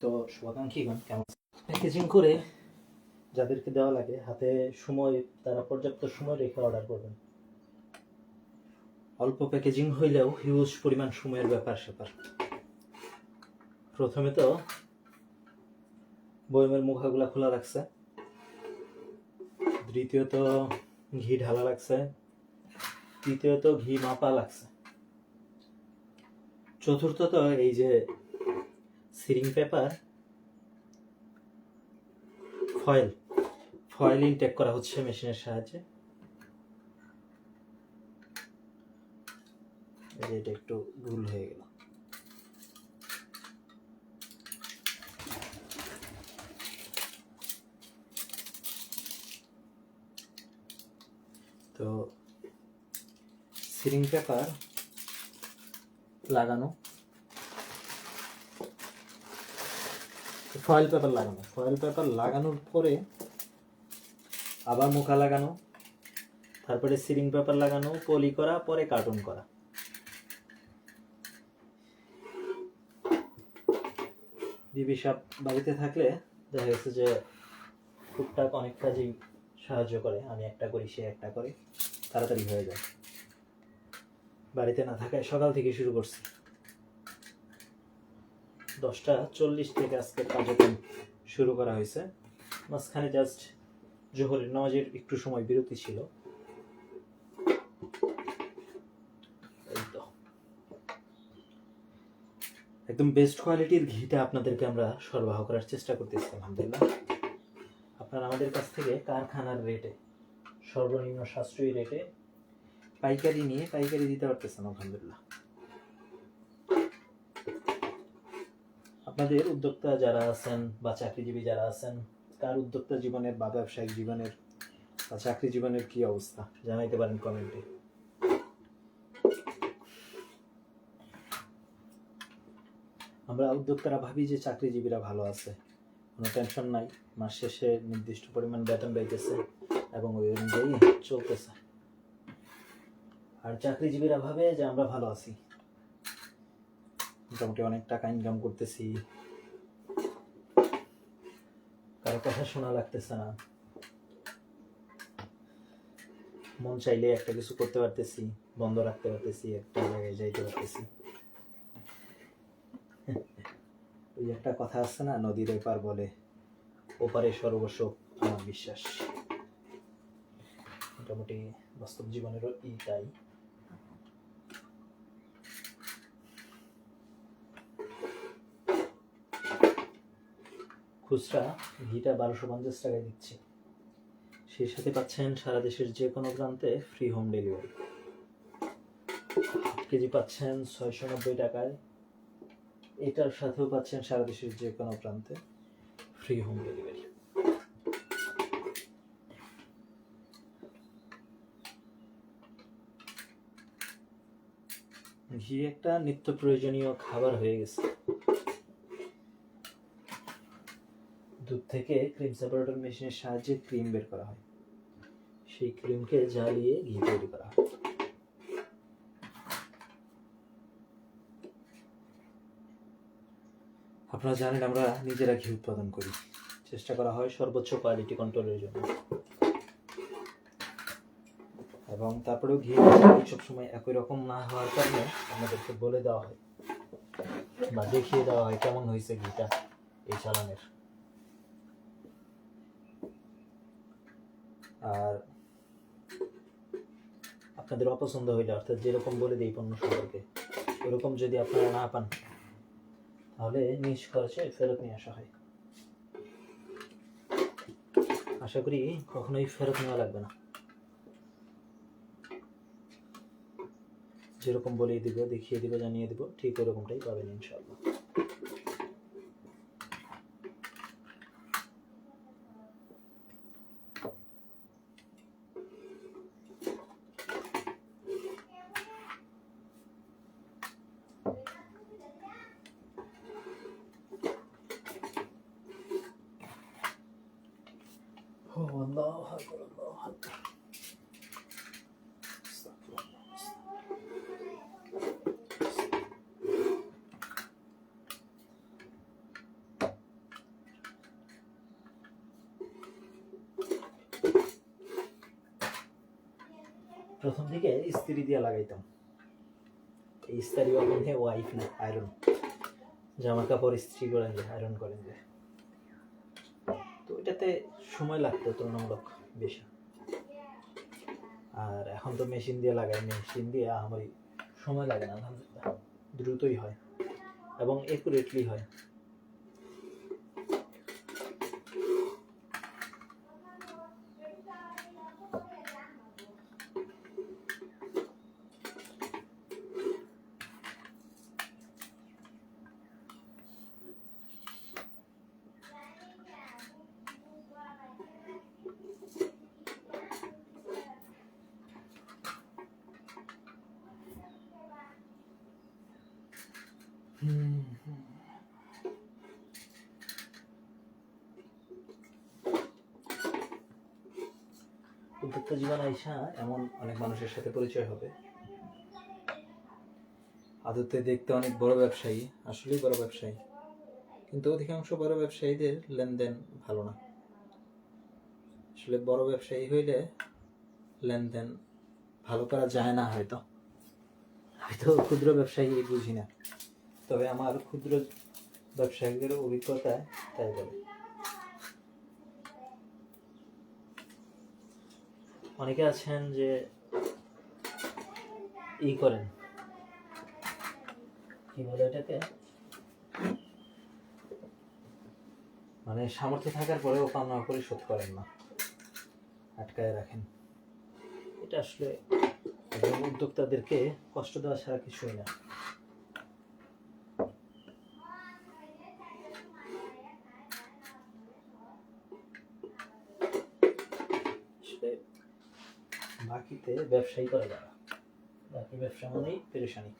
তো শুভাকাঙ্ক্ষীগণ কেমন প্যাকেজিং করে যাদেরকে দেওয়া লাগে হাতে সময় তারা পর্যাপ্ত সময় রেখে অর্ডার করবেন। অল্প প্যাকেজিং হইলেও হিউজ পরিমাণ সময়ের ব্যাপার স্যাপার। প্রথমে তো বয়মের মুখাগুলা খোলা রাখছে, দ্বিতীয়ত ঘি ঢালা লাগছে, তৃতীয়ত ঘি মাপা লাগছে, চতুর্থত এই যে সিলিং পেপার ফয়েল ইনটেক করা হচ্ছে মেশিনের সাহায্যে। এটা একটু ভুল হয়ে গেল। তো সিলিং পেপার লাগানো, ফয়েল পেপার লাগানোর পরে আবার মুখা লাগানো, তারপরে সিলিং পেপার লাগানো, পলি করা, পরে কার্টুন করা। বিবি সাহেব বাড়িতে থাকলে দেখা গেছে যে টুকটাক অনেক কাজেই সাহায্য করে, আমি একটা করি সে একটা করে, তাড়াতাড়ি হয়ে যায়। বাড়িতে না থাকায় সকাল থেকে শুরু করছি, 10:40 থেকে আজকে কার্যক্রম শুরু করা হয়েছে। মাঝখানে জাস্ট জোহরের নামাজের একটু সময় বিরতি ছিল। একদম বেস্ট কোয়ালিটির ঘিটা আপনাদেরকে আমরা সরবরাহ করার চেষ্টা করতেছি আলহামদুলিল্লাহ। আপনারা আমাদের কাছ থেকে কারখানার রেটে, সর্বনিম্ন সাশ্রয়ী রেটে পাইকারি নিয়ে পাইকারি দিতে পারতেছেন আলহামদুলিল্লাহ। আপনাদের উদ্যোক্তা যারা আছেন বা চাকরিজীবী যারা আছেন, কার উদ্যোক্তা জীবনের বা ব্যবসায়িক জীবনের বা চাকরি জীবনের কি অবস্থা জানাইতে পারেন কমেন্টে। আমরা উদ্যোক্তারা ভাবি যে চাকরিজীবীরা ভালো আছে, কোনো টেনশন নাই, মাস শেষে নির্দিষ্ট পরিমাণ বেতন পাইতেছে এবং ওই অনুযায়ী চলতেছে। আর চাকরিজীবীরা ভাবে যে আমরা ভালো আছি, মোটামুটি অনেক টাকা ইনকাম করতেছি, কারো কথা শোনা লাগতেছে না, মন চাইলে একটা কিছু করতে পারতেছি, বন্ধ রাখতে পারতেছি, একটা জায়গায় যাইতে পারতেছি। ওই একটা কথা আছে না, নদীর এপার বলে ওপারে সর্বস্ব আমার বিশ্বাস। মোটামুটি বাস্তব জীবনেরও তাই। খুচরা ঘিটা 1250 টাকায় দিচ্ছি, সেই সাথে পাচ্ছেন সারা দেশের যে কোনো প্রান্তে free home delivery. Half KG পাচ্ছেন 690 টাকায়, এটার সাথেও পাচ্ছেন সারা দেশের যে কোনো প্রান্তে ফ্রি হোম ডেলিভারি। ঘি একটা নিত্য প্রয়োজনীয় খাবার হয়ে গেছে। দুধ থেকে ক্রিম সেপারেটর মেশিনের সাহায্যে ক্রিম বের করা হয়, সেই ক্রিমকে জ্বালিয়ে ঘি তৈরি করা হয়। আপনারা জানেন আমরা নিজেরা ঘি উৎপাদন করি, চেষ্টা করা হয় সর্বোচ্চ কোয়ালিটি কন্ট্রোলের জন্য, এবং তারপরেও ঘি সবসময় একই রকম না হওয়ার কারণে আমাদেরকে বলে দেওয়া হয় বা দেখিয়ে দেওয়া হয় কেমন হয়েছে ঘিটা এই চালানের। আর আপনাদের অপছন্দ হইলে, অর্থাৎ যেরকম বলে দিই পণ্য সম্পর্কে, এরকম যদি আপনারা না পান তাহলে নিজ খরচে ফেরত নিয়ে আসা হয়। আশা করি কখনোই ফেরত নেওয়া লাগবে না, যেরকম বলেই দিব, দেখিয়ে দিব, জানিয়ে দিব, ঠিক ওরকমটাই পাবেন ইনশাআল্লাহ। আল্লাহু আকবার, আল্লাহু আকবার। প্রথম দিকে ইস্ত্রি দিয়ে লাগাইতাম, এই ইস্ত্রি মানে ওয়াইফ না, আয়রন, জামা কাপড় ইস্ত্রি করেন যে আয়রন করেন যে, তো এটাতে সময় লাগতো তুলনামূলক বেশি। আর এখন তো মেশিন দিয়ে লাগাই, মেশিন দিয়ে আমার সময় লাগে না, আলহামদুলিল্লাহ দ্রুতই হয় এবং একুরেটলি হয়। উদ্যোক্তা জীবন আইসা এমন অনেক মানুষের সাথে পরিচয় হবে, আদতে দেখতে অনেক বড় ব্যবসায়ী, আসলেই বড় ব্যবসায়ী, কিন্তু অধিকাংশ বড় ব্যবসায়ীদের লেনদেন ভালো না। আসলে বড় ব্যবসায়ী হইলে লেনদেন ভালো করা যায় না, হয়তো হয়তো ক্ষুদ্র ব্যবসায়ী বুঝি না, তবে আমার ক্ষুদ্র ব্যবসায়ীদের অভিজ্ঞতায় তাই বলে। অনেকে আছেন যে ই করেন, কি বলে এটাকে, মানে সামর্থ্য থাকার পরেও পাওনা পরিশোধ করেন না, আটকায় রাখেন। এটা আসলে একদম উদ্যোক্তাদেরকে কষ্ট দেওয়া ছাড়া কিছুই না। বাকিতে ব্যবসায়ী করে যারা, বাকি ব্যবসা মানেই পেরেশানি।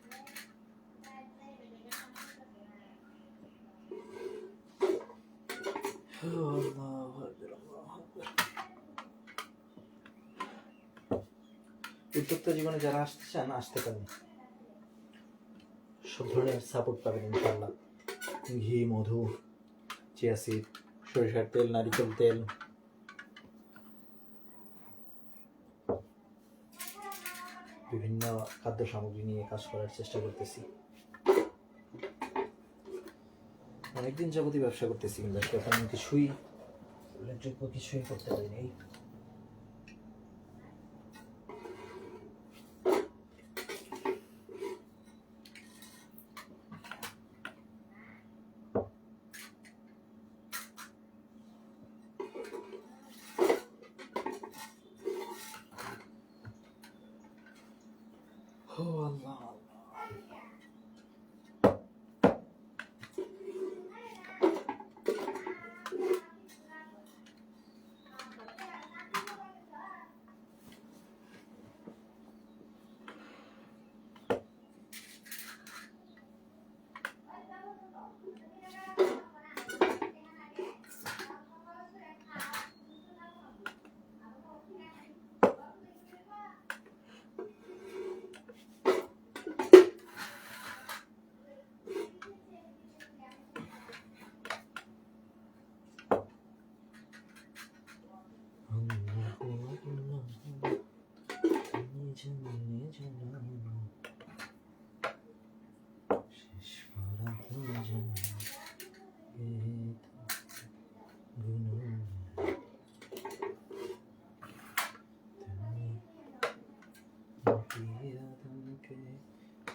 উদ্যোক্তা জীবনে যারা আসতে চান আসতে পারেন, সব ধরনের সাপোর্ট পাবেন ইনশাআল্লাহ। ঘি, মধু, চিয়া সিড, সরিষার তেল, নারিকেল তেল, বিভিন্ন খাদ্য সামগ্রী নিয়ে কাজ করার চেষ্টা করতেছি। অনেকদিন যাবতীয় ব্যবসা করতেছি, কিন্তু এখন কিছুই উল্লেখযোগ্য কিছুই করতে পারিনি।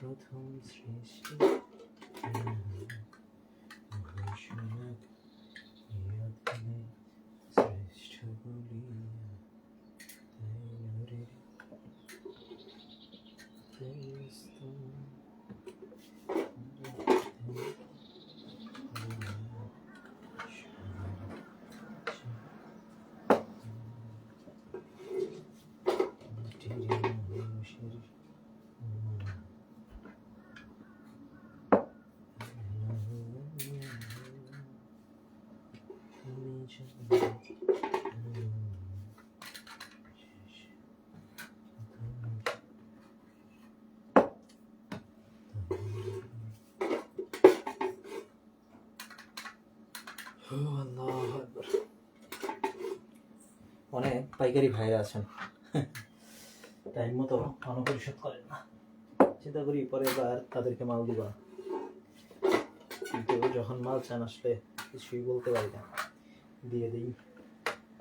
প্রথম সৃষ্টি শ্রেষ্ঠ অনেক পাইকারি ভাইরা আছেন, টাইম মতো পানও পরিশোধ করেন না। চিন্তা করি পরে এবার তাদেরকে মাল দিব না, কিন্তু যখন মাল চান আসলে কিছুই বলতে পারি না, দিয়ে দিই।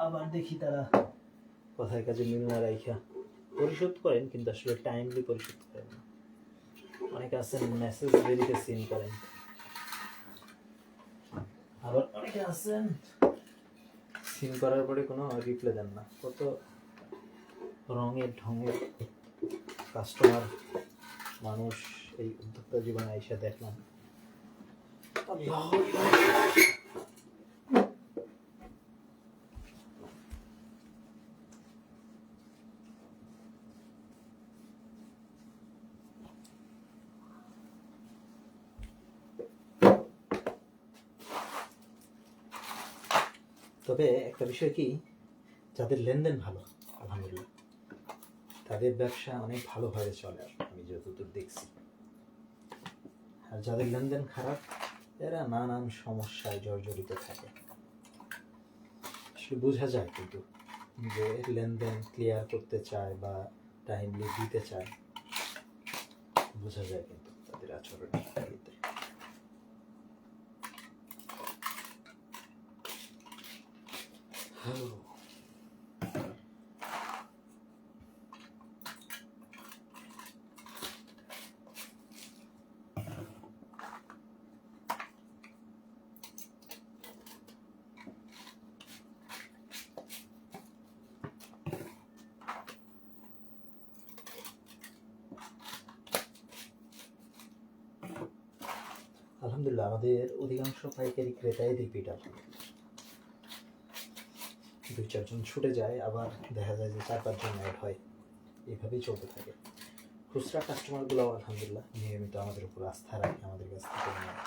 আবার দেখি তারা কথায় কাজে মিল না রাইখা পরিশোধ করেন, কিন্তু আসলে টাইমলি পরিশোধ করেন না। অনেকে আছেন মেসেজ দেরিতে সিন করেন, আবার অনেকে আছেন সিন করার পরে কোনো রিপ্লাই দেন না। কত রঙের ঢঙের কাস্টমার মানুষ এই উদ্যোক্তা জীবনে আইসা দেখলাম। তবে একটা বিষয় কি, যাদের লেনদেন ভালো আলহামদুলিল্লাহ তাদের ব্যবসা অনেক ভালোভাবে চলে, আমি যতদূর দেখছি। আর যাদের লেনদেন খারাপ এরা নানান সমস্যায় জর্জরিত থাকে। আসলে বোঝা যায় কিন্তু যে লেনদেন ক্লিয়ার করতে চায় বা টাইমলি দিতে চায়, বোঝা যায় কিন্তু তাদের আচরণ। আলহামদুলিল্লাহ আমাদের অধিকাংশ পাইকারি ক্রেতাই রিপিট। আলহামদুলিল্লাহ 2-4 জন ছুটে যায়, আবার দেখা যায় যে 4-5 জন অ্যাড হয়, এইভাবেই চলতে থাকে। খুচরা কাস্টমারগুলো আলহামদুলিল্লাহ নিয়মিত আমাদের উপর আস্থা রাখে, আমাদের কাছ থেকে নেয়।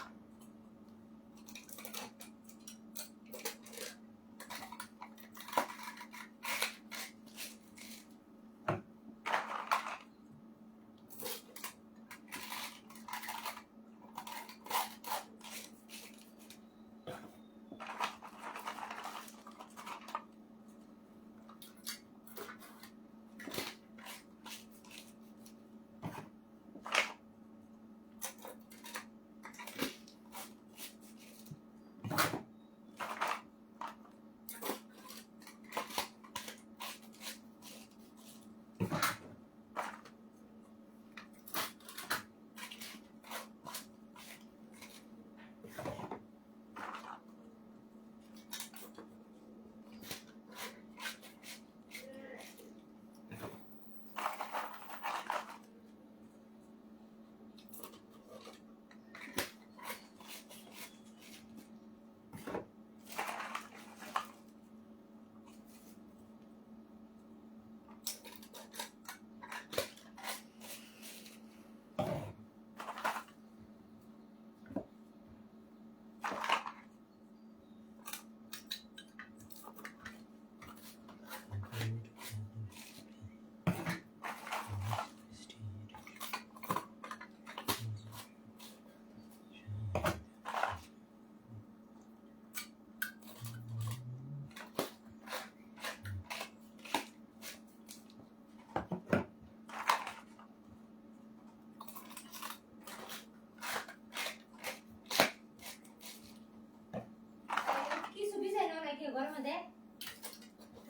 গরমে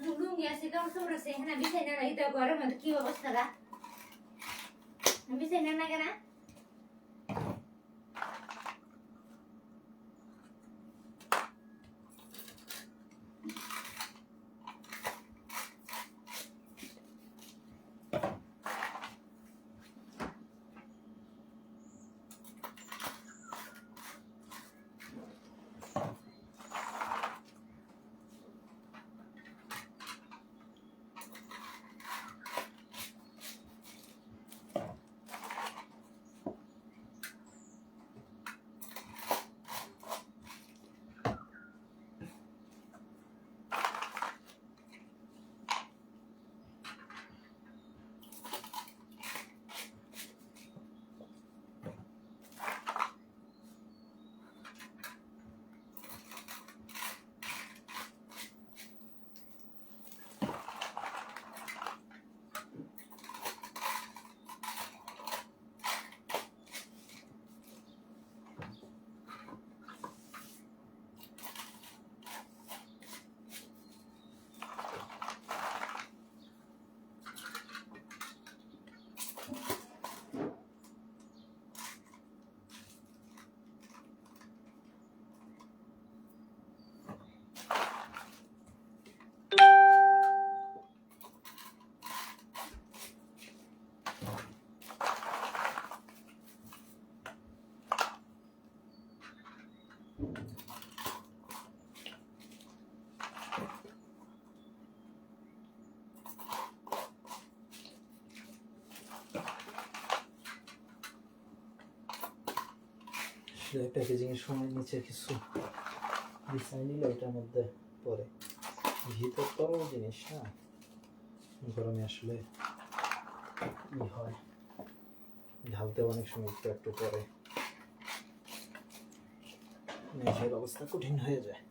লুঙ্গি আছে কাপড় আছে এখানে বিছানা নাই তো গরমে কি অবস্থাটা বিছানা না কেন আসলে প্যাকেজিং এর সময় নিচে কিছু ডিজাইন নিলে ওটার মধ্যে পরে ভিতর তরল জিনিস না, গরমে আসলে হয়, ঢালতে অনেক সময় একটু পরে মেঝের অবস্থা কঠিন হয়ে যায়।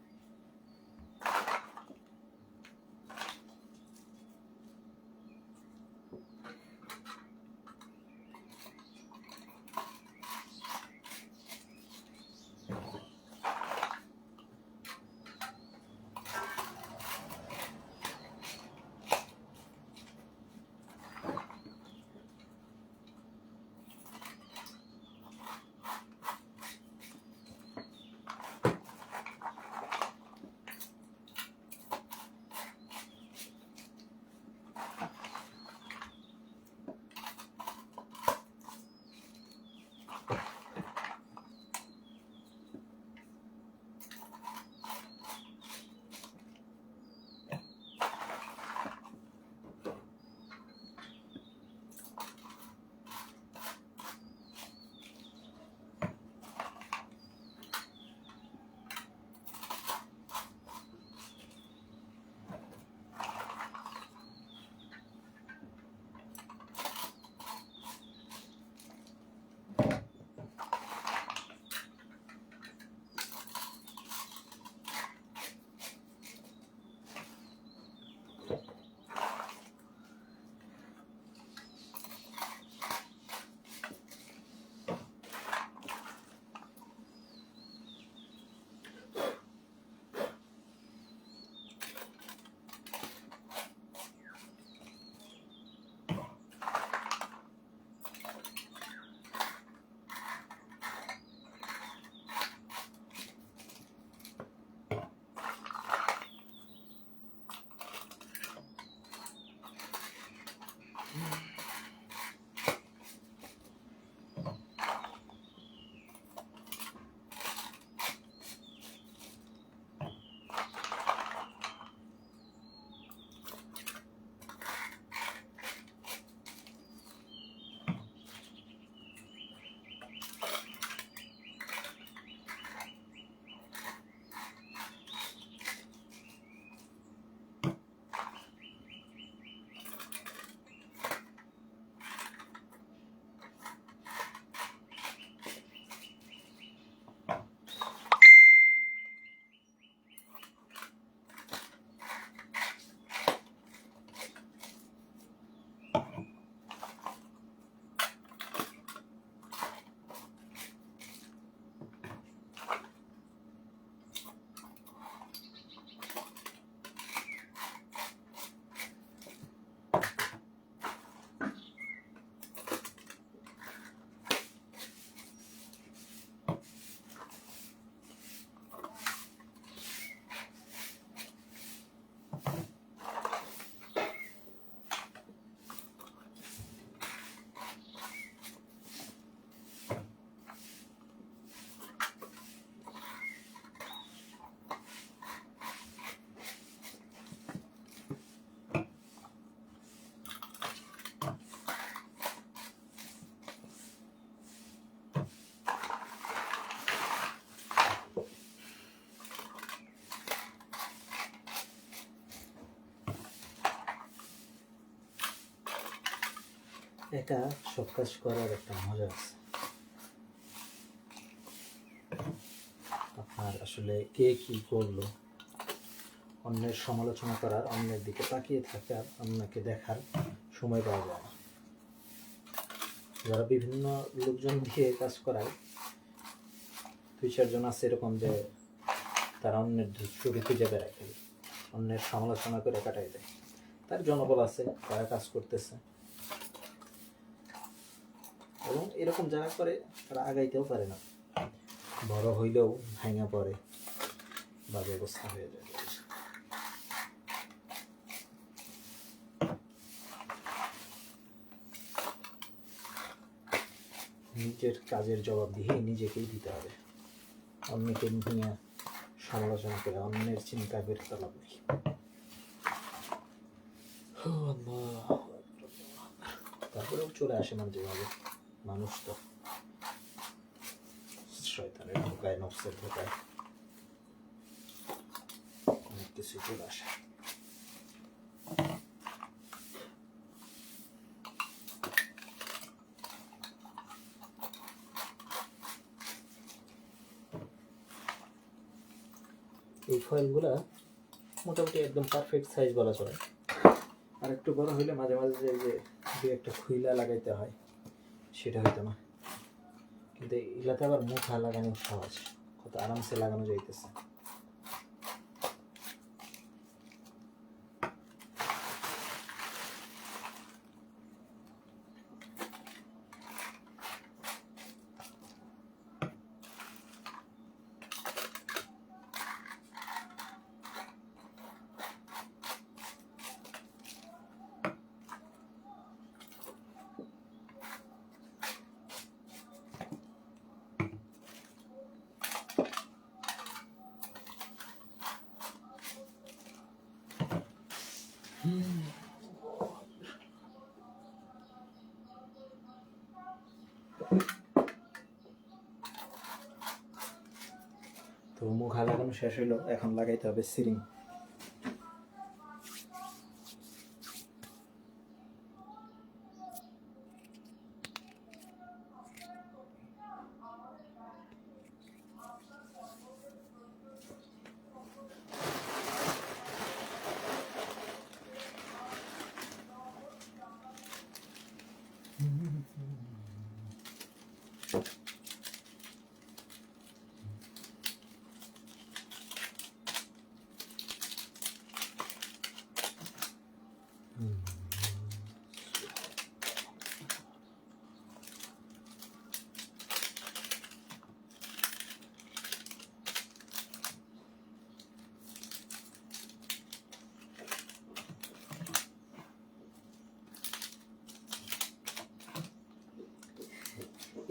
একা সব কাজ করার একটা মজা আছে। আপনার আসলে কে কি করলো অন্যের সমালোচনা করার, অন্যের দিকে তাকিয়ে থাকার, অন্যকে দেখার সময় পাওয়া যায় না। যারা বিভিন্ন লোকজন দিয়ে কাজ করায়, 2-4 জন আছে এরকম যে তারা অন্যের ছবি খুঁজে বেড়ায়, খালি অন্যের সমালোচনা করে কাটাই দেয়। তার জনবল আছে, তারা কাজ করতেছে, এবং এরকম যারা করে তারা আগাইতেও পারে না, বড় হইলেও ভাঙা পড়ে, বাজে অবস্থা হয়ে যায়। নিজের কাজের জবাব দিয়ে নিজেকেই দিতে হবে। অন্যকে নিয়ে সমালোচনা করে অন্যের চিন্তা করে তো লাভ নেই। তারপরেও চলে আসে মাঝে মাঝে, মানুষ তো শয়তানের ঢোকায়, নফসের ঢোকায় অনেক কিছু চলে আসে। এই ফয়েলগুলা মোটামুটি একদম পারফেক্ট সাইজ বলা চলে। আর একটু বড় হইলে মাঝে মাঝে যে দু একটা খুইলা লাগাইতে হয়, সেটা হইতো না। কিন্তু এগুলাতে আবার মুখা লাগানোর সহজ, কত আরামসে লাগানো যাইতেছে। তো মুখা লাগানো শেষ হইলো, এখন লাগাইতে হবে সিরিং।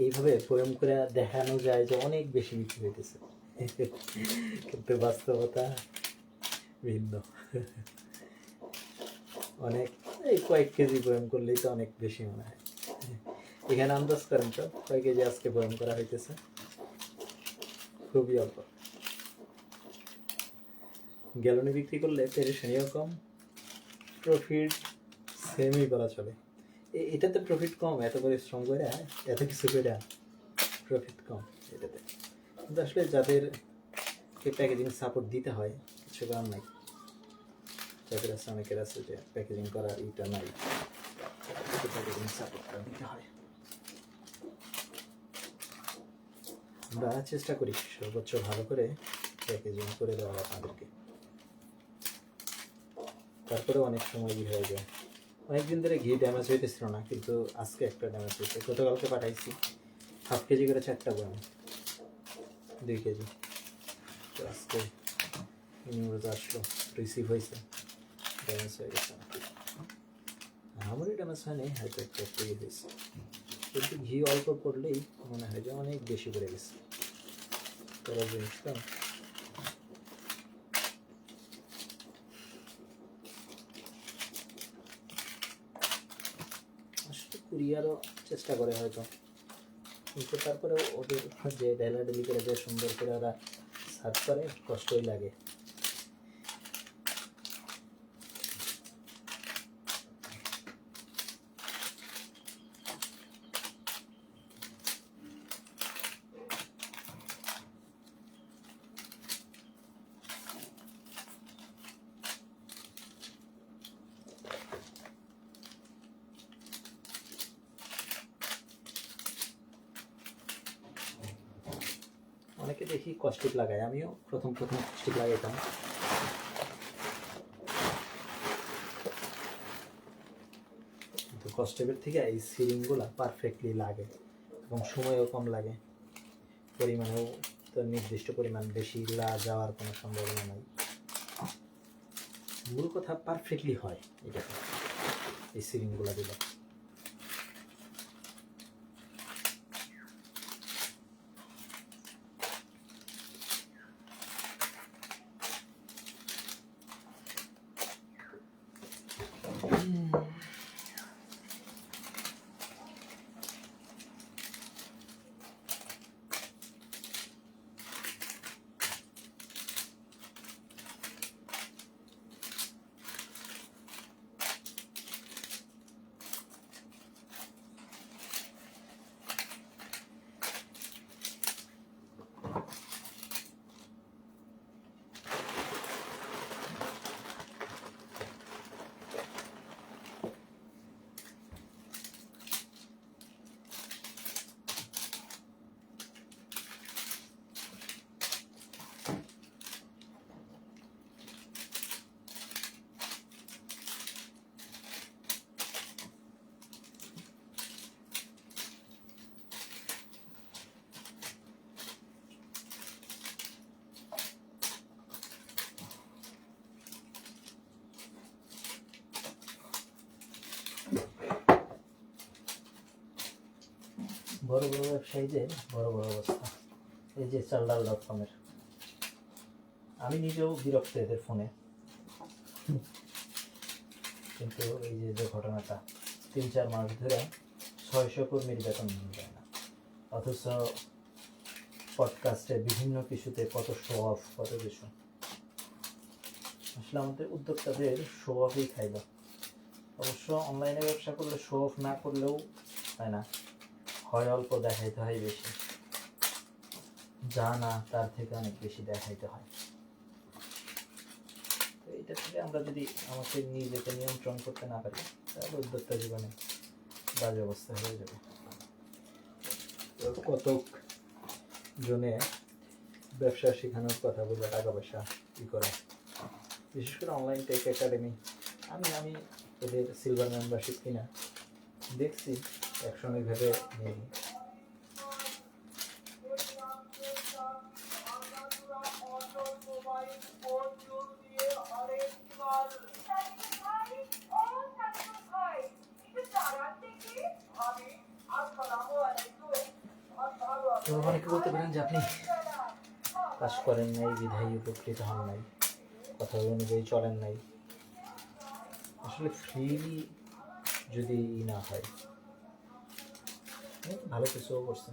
এইভাবে প্রয়োগ করে দেখানো যায় যে অনেক বেশি বিক্রি হইতেছে, কিন্তু বাস্তবতা ভিন্ন। অনেক এই কয়েক কেজি বয়ম করলেই তো অনেক বেশি মনে হয়। এখানে আন্দাজ করেন তো কয় কেজি আজকে বয়ম করা হইতেছে? খুবই অল্প। গ্যালনে বিক্রি করলে পেরেশানিও কম, প্রফিট সেমই বলা চলে। এটাতে প্রফিট কম, এত পরিশ্রম করে এত কিছু করে প্রফিট কম এটাতে। কিন্তু আসলে যাদেরকে প্যাকেজিং সাপোর্ট দিতে হয়, কিছু করার নাই। যাদের আছে, অনেকের আছে যে প্যাকেজিং করার এইটা নাই, প্যাকেজিং সাপোর্টটা দিতে হয়। আমরা চেষ্টা করি সর্বোচ্চ ভালো করে প্যাকেজিং করে দেওয়া আপনাদেরকে। তারপরে অনেক সময় হয়ে যায়। অনেকদিন ধরে ঘি ড্যামেজ হইতেছিল না, কিন্তু আজকে একটা ড্যামেজ হয়েছে। গতকালকে পাঠাইছি 1/2 কেজি করে 4টা বয়াম, 2 কেজি। তো আজকে নিউজ আসলো, রিসিভ হয়েছে, ড্যামেজ হয়ে গেছে। আমারই ড্যামেজ হয়নি, হয়তো একটু হয়েছে, কিন্তু ঘি অল্প পড়লেই মনে হয় যে অনেক বেশি পড়ে গেছে। তারা জিনিসটা কুরিয়ারও চেষ্টা করে হয়তো, কিন্তু তারপরে ওদের যে ডেলিভারি করে যে সুন্দর করে ওরা সার্ভ করে, কষ্টই লাগে। অনেকে দেখি কস্টিক লাগায়, আমিও প্রথম কস্টিক লাগাইতাম। কিন্তু কস্টিকের থেকে এই সিরিংগুলো পারফেক্টলি লাগে এবং সময়ও কম লাগে, পরিমাণেও তো নির্দিষ্ট পরিমাণ বেশি যাওয়ার কোনো সম্ভাবনা নাই। মূল কথা পারফেক্টলি হয় এটা, এই সিরিংগুলো দিলে। বড় বড় ব্যবসায়ীদের বড় বড় অবস্থা। এই যে চালডাল.com-এর, আমি নিজেও বিরক্ত এদের ফোনে। কিন্তু এই যে ঘটনাটা, 3-4 মাস ধরে 600 কর্মীর বেতন দেয় না, অথচ পডকাস্টে বিভিন্ন কিছুতে কত শো অফ, কত কিছু। আসলে আমাদের উদ্যোক্তাদের শো অফই খাইল। অবশ্য অনলাইনে ব্যবসা করলে শো অফ না করলেও তাই না, হয় অল্প দেখাইতে হয় বেশি, যা না তার থেকে অনেক বেশি দেখাইতে হয়। তো এইটা থেকে আমরা যদি আমাকে নিজেকে নিয়ন্ত্রণ করতে না পারি, তাহলে উদ্যোক্তা জীবনে বাজে অবস্থা হয়ে যাবে। কতক জনে ব্যবসা শেখানোর কথা বলে টাকা পয়সা ই করে, বিশেষ করে অনলাইন টেক একাডেমি। আমি এদের সিলভার মেম্বারশিপ কিনা দেখছি, একসঙ্গে ভেবে নিই। অনেকে বলতে পারেন যে আপনি কাজ করেন নাই, বিধায়ী উপকৃত হন নাই, কথা অনুযায়ী চলেন নাই। আসলে ফ্রিলি যদি না হয়, ভালো কিছুও করছে,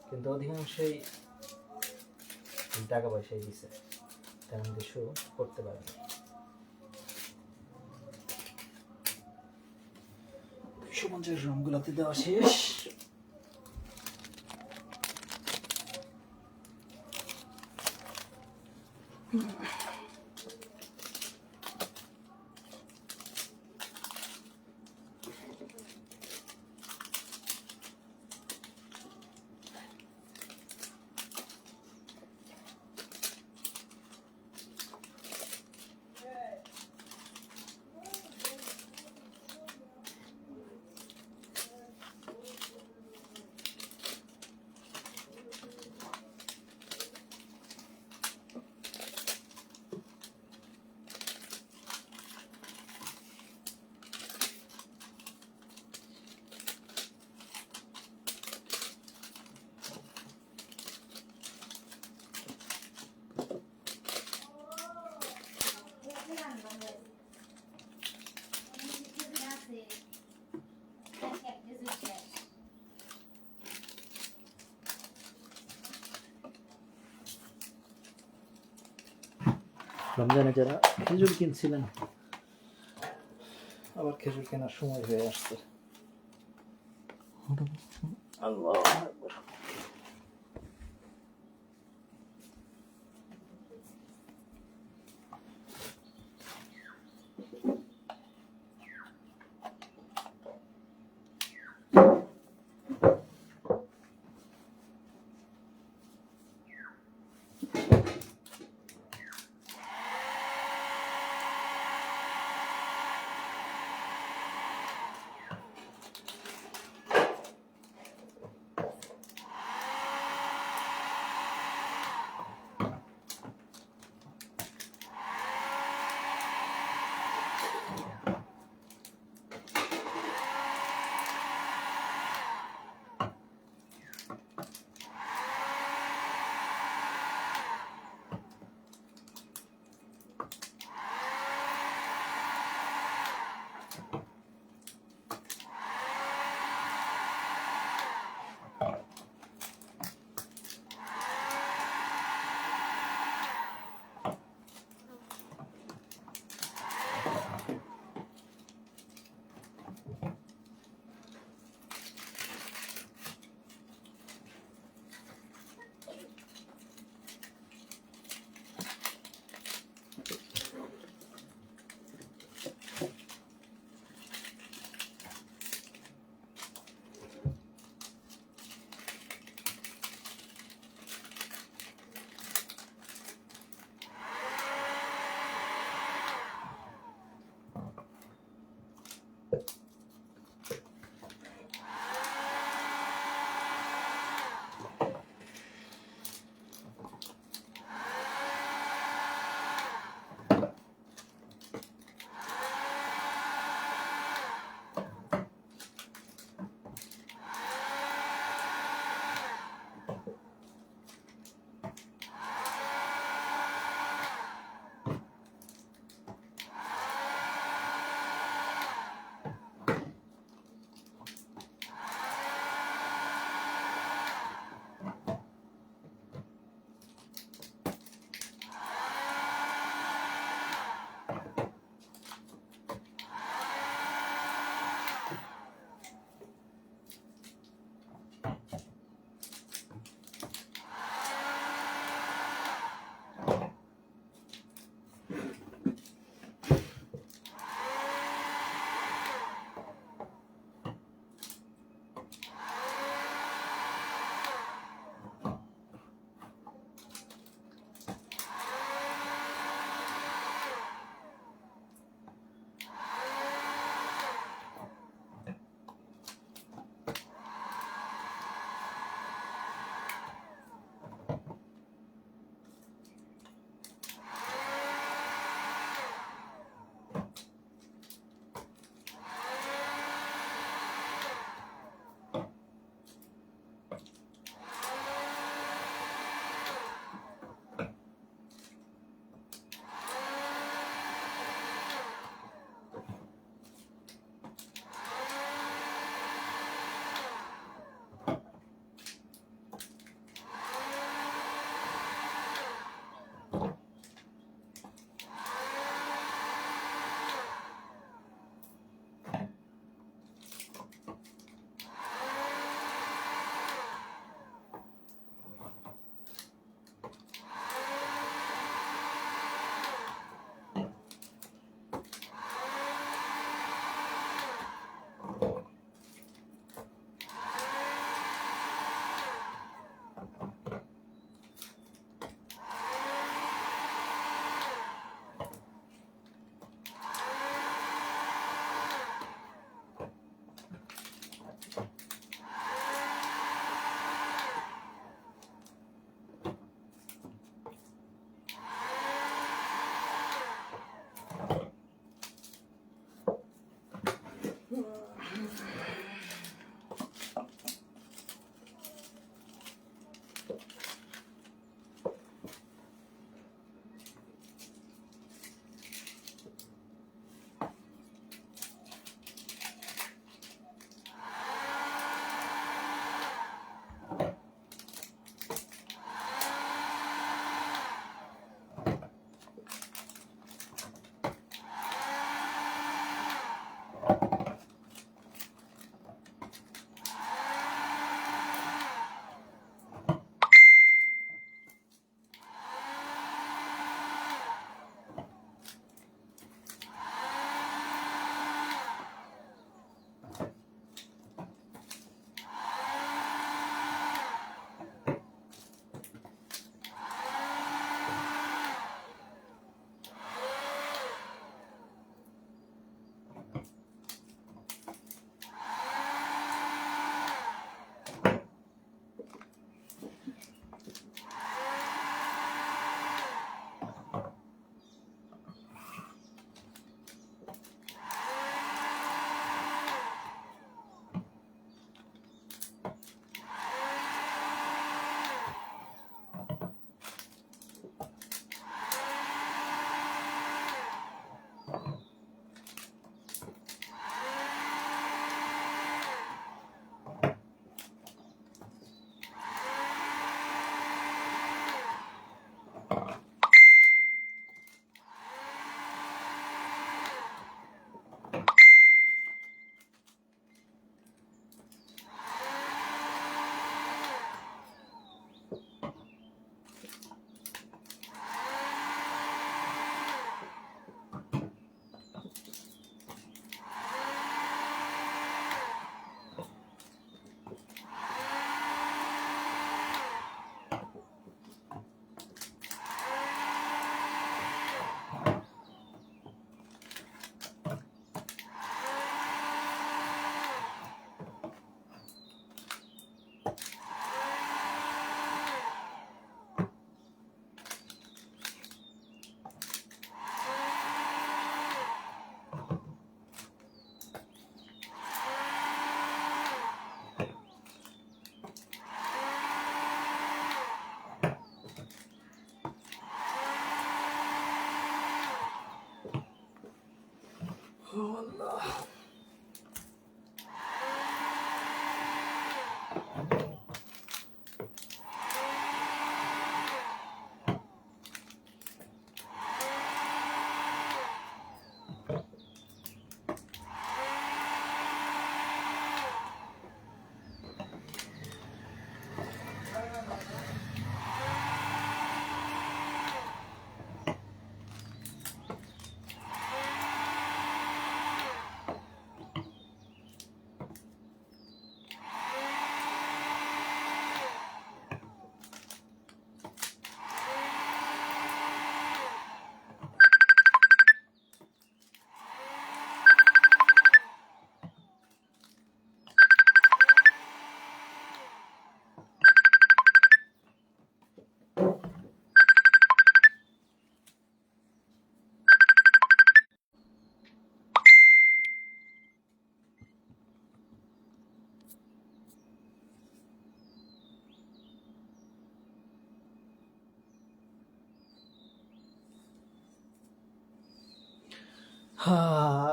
কিন্তু অধিকাংশই টাকা পয়সাই দিছে, তেমন কিছু করতে পারে না। সমাজের রঙগুলোতে দেওয়া শেষ। রমজানে যারা খেজুর কিনছিলেন, আবার খেজুর কেনার সময় হয়ে আসছে। আল্লাহু আকবার।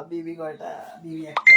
বিবি কয়টা? বিবি একটা।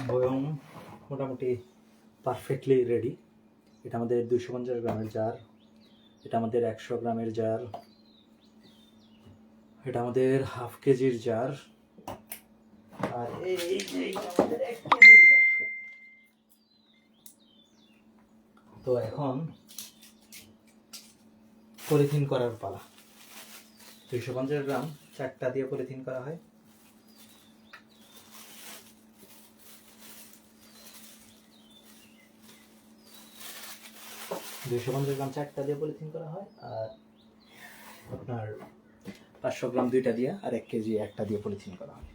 বয়ম মোটামুটি পারফেক্টলি রেডি। এটা আমাদের 250 গ্রামের জার, এটা আমাদের 100 গ্রামের জার, এটা আমাদের হাফ কেজির জার, আর এই যে এইটা আমাদের 1 কেজির জার। তো এখন পলিথিন করার পালা। 250 গ্রাম 4টা দিয়ে পলিথিন করা হয়। দুইশো 50 গ্রাম 4টা দিয়ে পলিথিন করা হয়, আর আপনার 500 গ্রাম 2টা দিয়ে, আর 1 কেজি 1টা দিয়ে পলিথিন করা হয়।